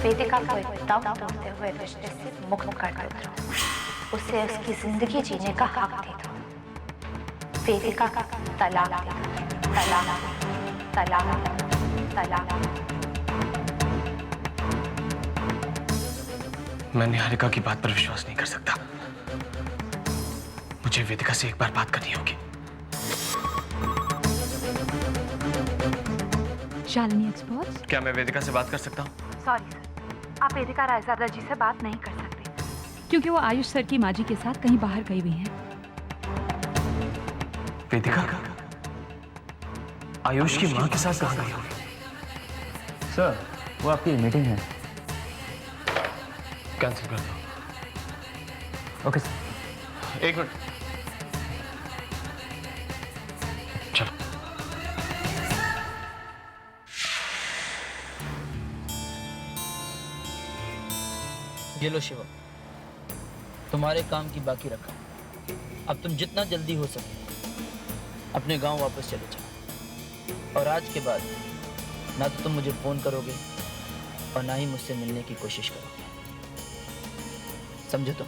वेदिका को एक दम तोड़ते हुए रिश्ते से मुक्त कर दो। उसे उसकी जिंदगी जीने का हक दे दो। वेदिका का तलाक दे दो। तलाक, तलाक, तलाक। मैं निहारिका की बात पर विश्वास नहीं कर सकता। मुझे वेदिका से एक बार बात करनी होगी। शालिनी एक्सपर्ट्स, क्या मैं वेदिका से बात कर सकता हूँ? सॉरी सर, आप वेदिका रायजादा जी से बात नहीं कर सकते क्योंकि वो आयुष सर की माँ जी के साथ कहीं बाहर गई हुई हैं। वेदिका आयुष की माँ के साथ कहाँ गई होगी? सर, वो आपकी मीटिंग है। कैंसिल कर दो। Okay sir. एक मिनट, चलो। ये लो शिवा, तुम्हारे काम की बाकी रखा। अब तुम जितना जल्दी हो सके अपने गांव वापस चले जाओ। और आज के बाद ना तो तुम मुझे फोन करोगे और ना ही मुझसे मिलने की कोशिश करोगे, समझो तुम?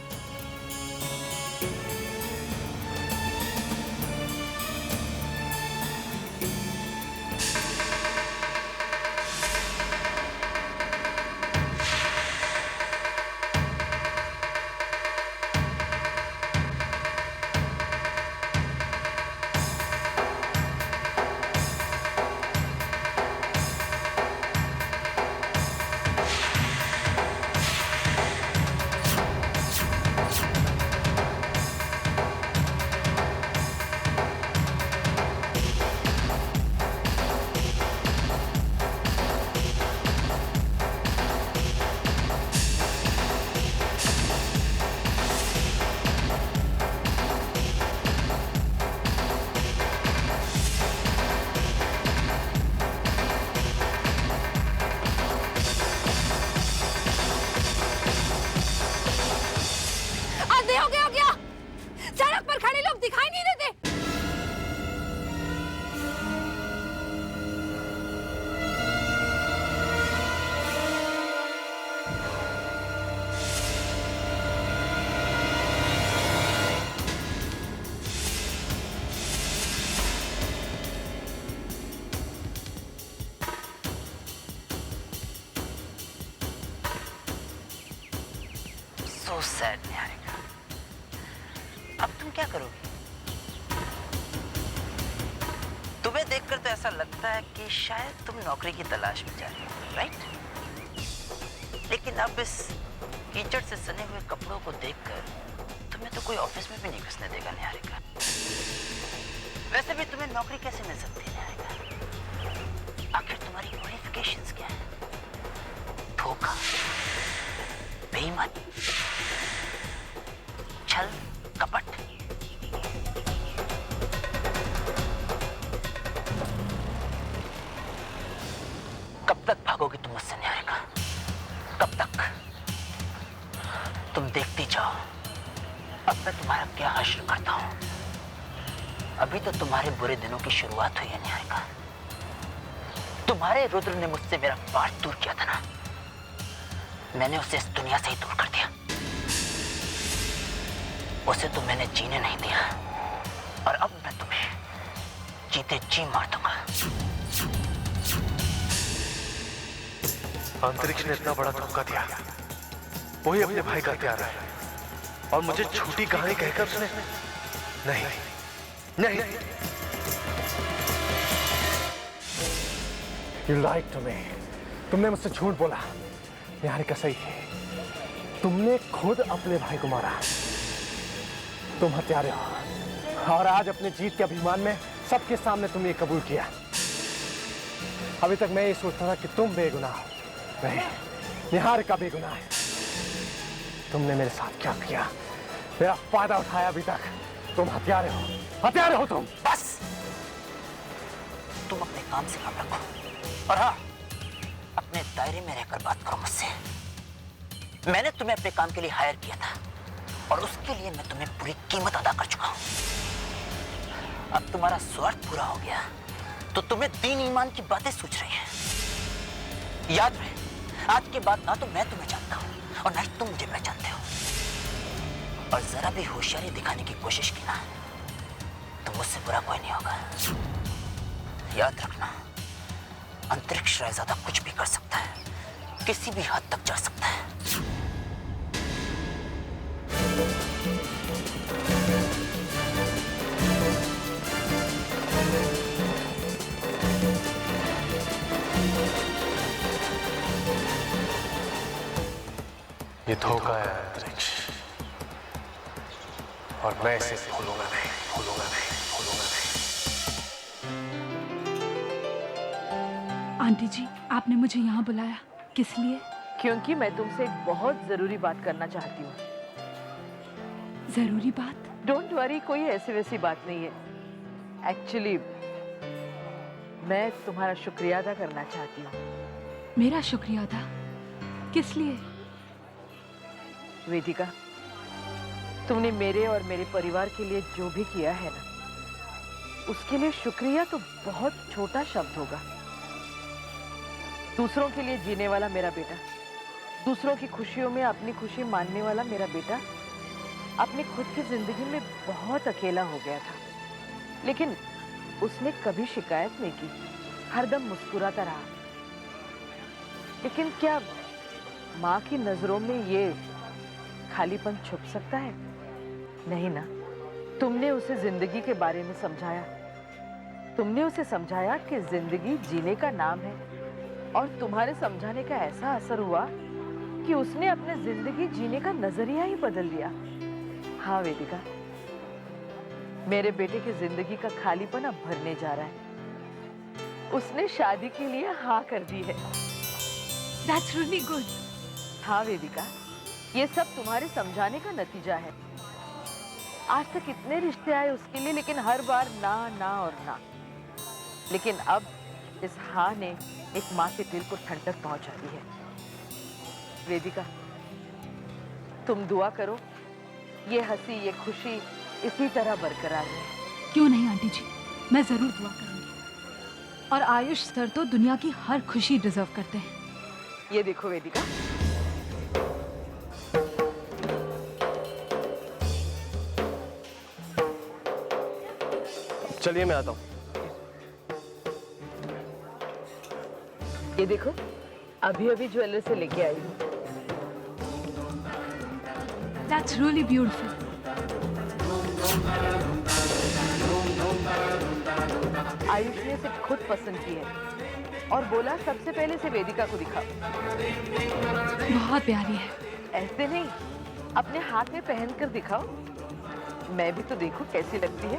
हो गया। सड़क पर खड़े लोग दिखाई नहीं देते। So sad, Niharika. अब तुम क्या करोगी? तुम्हें देखकर तो ऐसा लगता है कि शायद तुम नौकरी की तलाश में जा रही हो, राइट? लेकिन अब इस कीचड़ से सने हुए कपड़ों को देखकर तुम्हें तो कोई ऑफिस में भी नहीं घुसने देगा, निहारिका। वैसे भी तुम्हें नौकरी कैसे मिल सकती है, निहारिका? आखिर तुम्हारी क्वालिफिकेशंस क्या है? धोखा, बेईमानी, छल, कपट। कब तक भागोगी तुम मुझसे, निहारिका? कब तक? तुम देखती जाओ अब मैं तुम्हारा क्या हश्र करता हूं। अभी तो तुम्हारे बुरे दिनों की शुरुआत हुई है, निहारिका। तुम्हारे रुद्र ने मुझसे मेरा पार्ट दूर किया था ना, मैंने उसे इस दुनिया से ही दूर कर दिया। उसे तो मैंने जीने नहीं दिया और अब मैं तुम्हें जीते जी मार दूंगा। अंतरिक्ष ने इतना बड़ा धोखा दिया, वही अपने भाई का हत्या रहा है और मुझे झूठी कहानी कहकर उसने नहीं नहीं। You lied to me. तुमने मुझसे झूठ बोला। निहारिका सही है, तुमने खुद अपने भाई को मारा। तुम हत्यारे हो और आज अपने जीत के अभिमान में सबके सामने तुमने ये कबूल किया। अभी तक मैं ये सोचता था कि तुम बेगुनाह हो, नहीं, निहारिका बेगुनाह है। तुमने मेरे साथ क्या किया, मेरा फायदा उठाया अभी तक। तुम हत्यारे हो, हत्यारे हो तुम। बस तुम अपने काम से काम रखो और हाँ, अपने दायरे में रहकर बात करो मुझसे। मैंने तुम्हें अपने काम के लिए हायर किया था और उसके लिए मैं तुम्हें पूरी कीमत अदा कर चुका हूं। अब तुम्हारा स्वार्थ पूरा हो गया तो तुम्हें दीन ईमान की बातें सोच रही हैं। याद रहे, आज के बाद ना तो मैं तुम्हें जानता हूँ और ना ही तुम मुझे पहचानते हो। और जरा भी होशियारी दिखाने की कोशिश की ना तो मुझसे बुरा कोई नहीं होगा। याद रखना, अंतरिक्ष शहजादा कुछ भी कर सकता है, किसी भी हद तक जा सकता है। ये धोखा है अंतरिक्ष, और मैं इसे भूलूंगा नहीं, भूलूंगा नहीं, भूलूंगा नहीं। आंटी जी, आपने मुझे यहाँ बुलाया किस लिए? क्योंकि मैं तुमसे एक बहुत जरूरी बात करना चाहती हूँ। जरूरी बात? डोंट वरी, कोई ऐसी वैसी बात नहीं है। एक्चुअली मैं तुम्हारा शुक्रिया अदा करना चाहती हूँ। मेरा शुक्रिया अदा? किस लिए? वेदिका, तुमने मेरे और मेरे परिवार के लिए जो भी किया है ना, उसके लिए शुक्रिया तो बहुत छोटा शब्द होगा। दूसरों के लिए जीने वाला मेरा बेटा, दूसरों की खुशियों में अपनी खुशी मानने वाला मेरा बेटा अपनी खुद की जिंदगी में बहुत अकेला हो गया था, लेकिन उसने कभी शिकायत नहीं की, हरदम मुस्कुराता रहा। लेकिन क्या माँ की नजरों में ये खालीपन छुप सकता है? नहीं ना। तुमने उसे जिंदगी के बारे में समझाया, तुमने उसे समझाया कि जिंदगी जीने का नाम है, और तुम्हारे समझाने का ऐसा असर हुआ कि उसने अपने जिंदगी जीने का नजरिया ही बदल दिया। हाँ वेदिका, मेरे बेटे की जिंदगी का खालीपन अब भरने जा रहा है। उसने शादी के लिए हाँ कर दी है। That's really good. हाँ वेदिका, ये सब तुम्हारे समझाने का नतीजा है। आज तक इतने रिश्ते आए उसके लिए, लेकिन हर बार ना ना और ना। लेकिन अब इस हाँ ने एक माँ के दिल को ठंडक पहुंचा दी है। वेदिका, तुम दुआ करो ये हंसी, ये खुशी इसी तरह बरकरार रहे। क्यों नहीं आंटी जी, मैं जरूर दुआ करूंगी। और आयुष सर तो दुनिया की हर खुशी डिजर्व करते हैं। ये देखो वेदिका, चलिए मैं आता हूँ। ये देखो, अभी अभी ज्वेलर से लेके आई हूँ। That's really beautiful. आयुष ने इसे खुद पसंद की है और बोला सबसे पहले से वेदिका को दिखाओ। बहुत प्यारी है। ऐसे नहीं, अपने हाथ में पहनकर दिखाओ, मैं भी तो देखूं कैसी लगती है।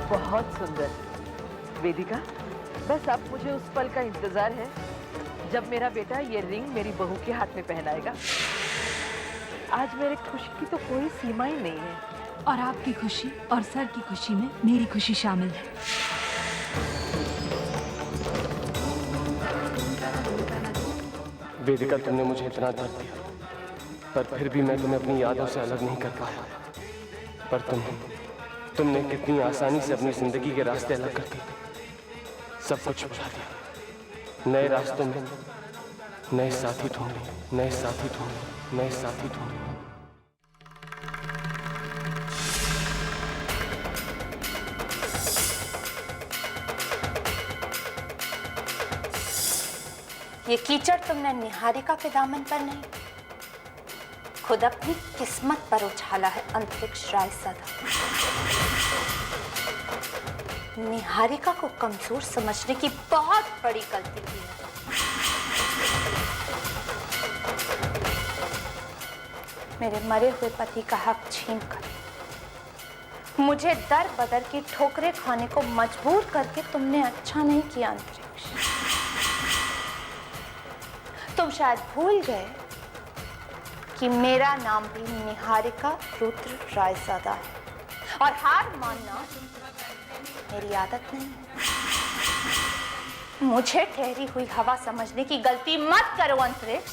बहुत सुंदर वेदिका, बस अब मुझे उस पल का इंतजार है जब मेरा बेटा ये रिंग मेरी बहू के हाथ में पहनाएगा। आज मेरे खुशी की तो कोई सीमा ही नहीं है। और आपकी खुशी और सर की खुशी में मेरी खुशी शामिल है। वेदिका, तुमने मुझे इतना दर्द दिया, पर फिर भी मैं तुम्हें अपनी यादों से अलग नहीं कर पाया। पर तुमने कितनी आसानी से अपनी जिंदगी के रास्ते अलग कर दिए, सब कुछ छुपा दिया। नए रास्तों में नए साथी ढूंढे, नए साथी ढूंढे, नए साथी ढूंढे। ये कीचड़ तुमने निहारिका के दामन पर नहीं, खुद अपनी किस्मत पर उछाला है अंतरिक्ष रायसदा। निहारिका को कमजोर समझने की बहुत बड़ी गलती की है। मेरे मरे हुए पति का हक छीनकर मुझे दर बदर की ठोकरें खाने को मजबूर करके तुमने अच्छा नहीं किया अंतरिक्ष। तुम शायद भूल गए कि मेरा नाम भी निहारिका रुद्र रायसदा है, और हार मानना मेरी आदत नहीं है। मुझे ठहरी हुई हवा समझने की गलती मत करो अंतरिक्ष,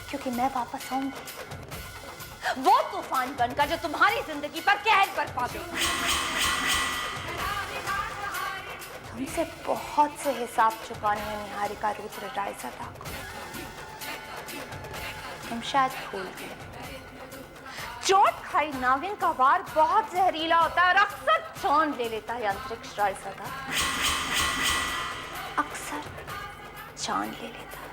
क्योंकि मैं वापस आऊंगी वो तूफान बनकर जो तुम्हारी जिंदगी पर कहर बरपा देगा। तुमसे बहुत से हिसाब चुकाने हैं निहारिका रुद्र रायसदा को। तुम शायद भूल गए, चोट खाई नागिन का वार बहुत जहरीला होता है और अक्सर जान ले लेता है अंतरिक्ष रायसदा, अक्सर जान ले लेता है।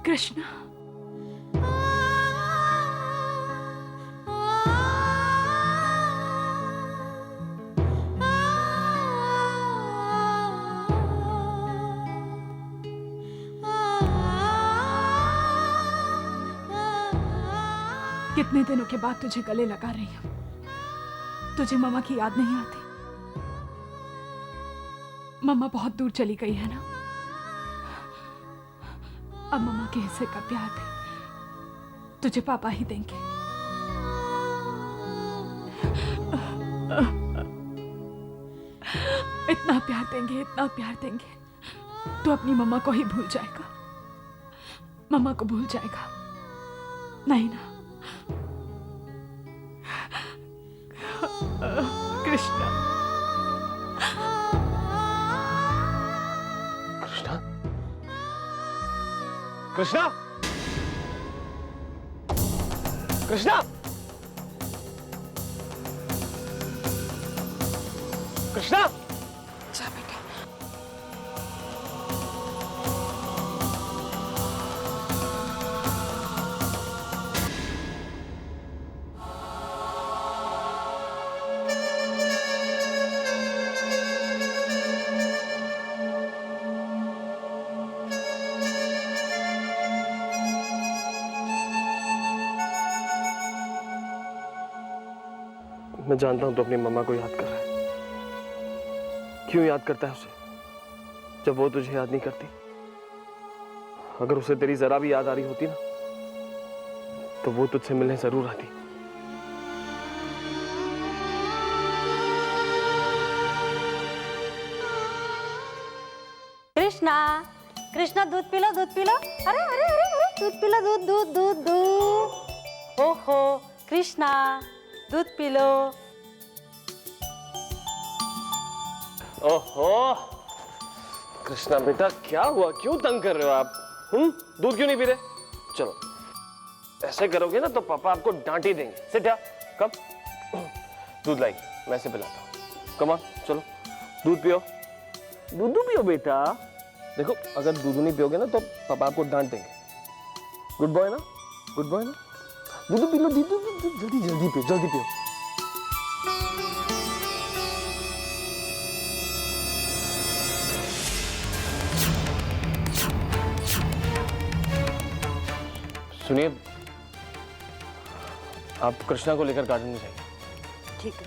कृष्णा, कितने दिनों के बाद तुझे गले लगा रही हूं। तुझे मम्मा की याद नहीं आती? मम्मा बहुत दूर चली गई है ना। अब मम्मा के हिस्से का प्यार भी तुझे पापा ही देंगे। इतना प्यार देंगे, इतना प्यार देंगे, तू अपनी मम्मा को ही भूल जाएगा। मम्मा को भूल जाएगा, नहीं ना कृष्णा? कृष्णा, कृष्णा, कृष्णा, जा बेटा। मैं जानता हूं तो अपनी मम्मा को याद कर रहा है। क्यों याद करता है उसे, जब वो तुझे याद नहीं करती? अगर उसे तेरी जरा भी याद आ रही होती ना, तो वो तुझसे मिलने जरूर आती। कृष्णा, कृष्णा दूध पी लो, दूध पी लो। अरे अरे अरे अरे, दूध पी लो, दूध दूध दूध दूध। ओहो कृष्णा, दूध पी लो। ओहो कृष्णा बेटा, क्या हुआ? क्यों तंग कर रहे हो आप? दूध क्यों नहीं पी रहे? चलो, ऐसे करोगे ना तो पापा आपको डांट ही देंगे। सिट डाउन, कम। दूध लाई, मैं से पिलाता हूँ। कम ऑन, चलो दूध पियो। दूध पियो बेटा। देखो, अगर दूध नहीं पियोगे ना तो पापा आपको डांट देंगे। गुड बॉय ना, गुड बॉय ना। दूध पी लो, जल्दी जल्दी पियो, जल्दी पियो। सुनिए, आप कृष्णा को लेकर गार्डन में जाइए। ठीक है,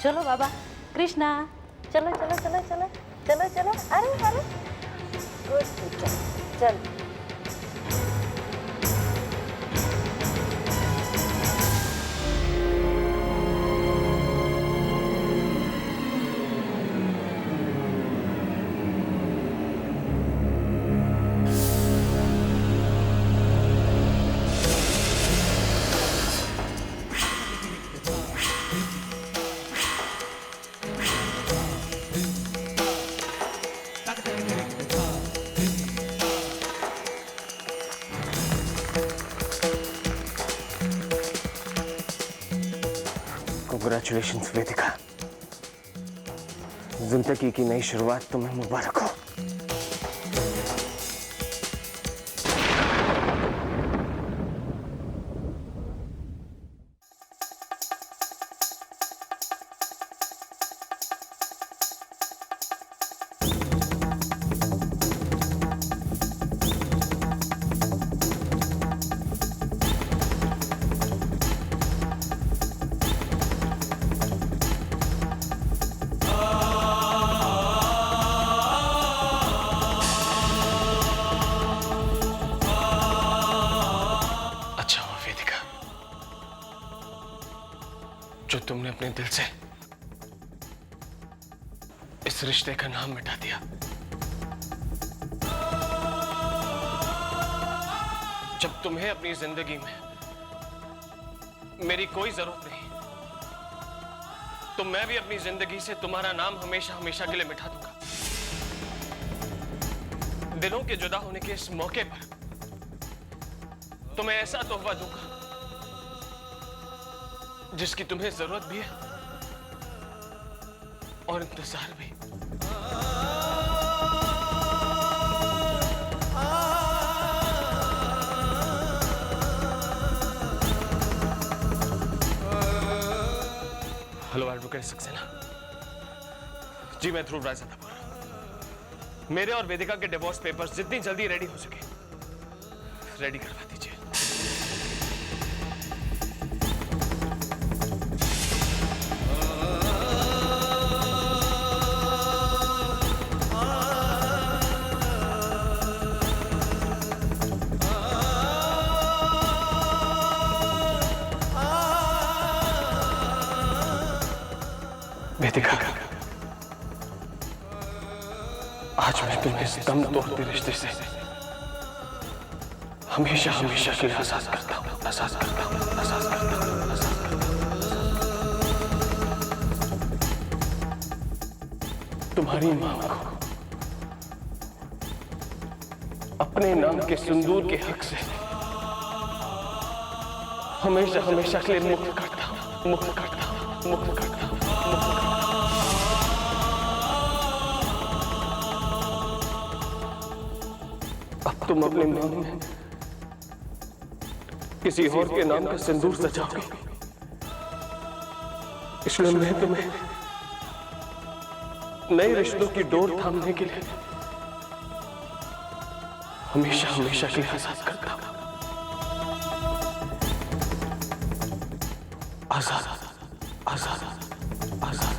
चलो बाबा। कृष्णा, चलो चलो चलो चलो चलो चलो। अरे अरे, गुड, चल। Congratulations वेदिका, जिंदगी की नई शुरुआत तुम्हें मुबारक हो। दिल से इस रिश्ते का नाम मिटा दिया। जब तुम्हें अपनी जिंदगी में मेरी कोई जरूरत नहीं, तो मैं भी अपनी जिंदगी से तुम्हारा नाम हमेशा हमेशा के लिए मिटा दूंगा। दिलों के जुदा होने के इस मौके पर तुम्हें ऐसा तोहफा दूंगा जिसकी तुम्हें जरूरत भी है और इंतजार भी। हेलो एडवोकेट सक्सेना जी, मैं ध्रुव राय बोल रहा हूं। मेरे और वेदिका के डिवोर्स पेपर्स जितनी जल्दी रेडी हो सके रेडी करवा दीजिए। वेदिका, आज मैं तुम्हें इस दम तोड़ते रिश्ते से हमेशा हमेशा के लिए आजाद करता हूं, आजाद करता हूं, आजाद करता हूं, आजाद करता हूं। तुम्हारी मां को अपने नाम के सिंदूर के हक से हमेशा हमेशा के लिए मुक्त करता हूं, मुक्त करता हूं, मुक्त करता हूं, मुक्त करता हूं। अब तुम अपने नाम में किसी और के नाम का सिंदूर सजाओगे, इसलिए मैं तुम्हें नए रिश्तों की डोर थामने के लिए हमेशा हमेशा के लिए आजाद करता हूं। आजाद, आजाद, आजाद।